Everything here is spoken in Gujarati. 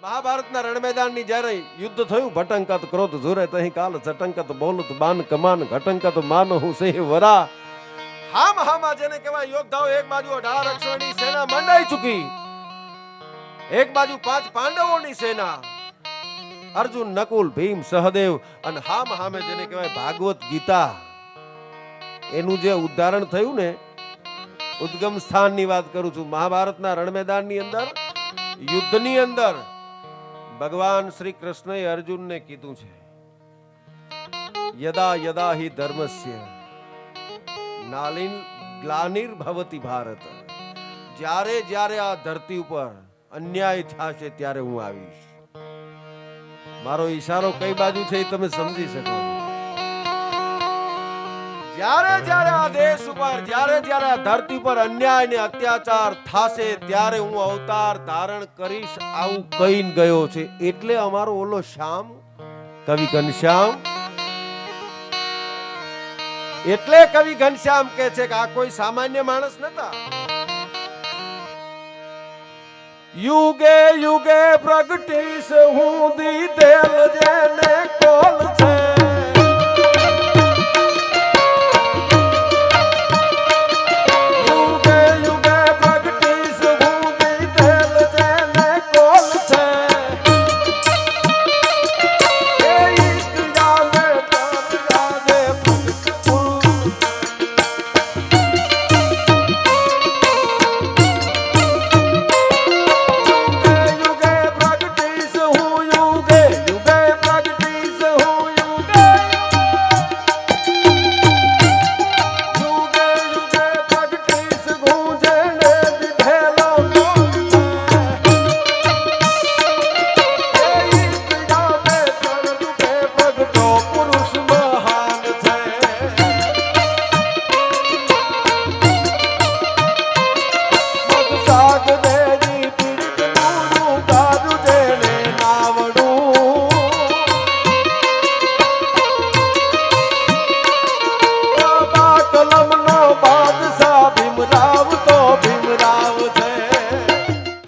મહાભારતના રણમેદાનની જ્યારે યુદ્ધ થયું, ભટંકત ક્રોધ ઝુરે તહી કાલ ચટંકત બોલત બાન કમાન ઘટંકત માનહુ સિંહ વરા. હામાં જેને કહેવાય યોદ્ધાઓ એક બાજુ 18 અક્ષરની સેના મંડાઈ ચૂકી, એક બાજુ 5 પાંડવોની સેના, અર્જુન નકુલ ભીમ સહદેવ, અને હામે જેને કહેવાય ભાગવત ગીતા. એનું જે ઉદાહરણ થયું ને, ઉદ્ગમ સ્થાનની વાત કરું છું. મહાભારતના રણમેદાનની અંદર યુદ્ધની અંદર ભગવાન શ્રી કૃષ્ણએ અર્જુનને કીધું છે, યદા યદા હિ ધર્મસ્ય ગ્લાનિર્ભવતિ ભારત. જ્યારે જ્યારે આ ધરતી ઉપર અન્યાય થશે ત્યારે હું આવીશ. મારો ઈશારો કઈ બાજુ છે એ તમે સમજી શકો. જ્યારે જ્યારે આ દેશ ઉપર, જ્યારે જ્યારે આ ધરતી પર અન્યાય ને અત્યાચાર થશે ત્યારે હું અવતાર ધારણ કરીશ, આવું કહીને ગયો છે. એટલે અમારો ઓલો શ્યામ, કવિ ઘનશ્યામ, એટલે કવિ ઘનશ્યામ કે છે કે આ કોઈ સામાન્ય માણસ નતા. યુગે યુગે પ્રગટીશ હું દીધેલ જેને કોલ છે. રાવ તો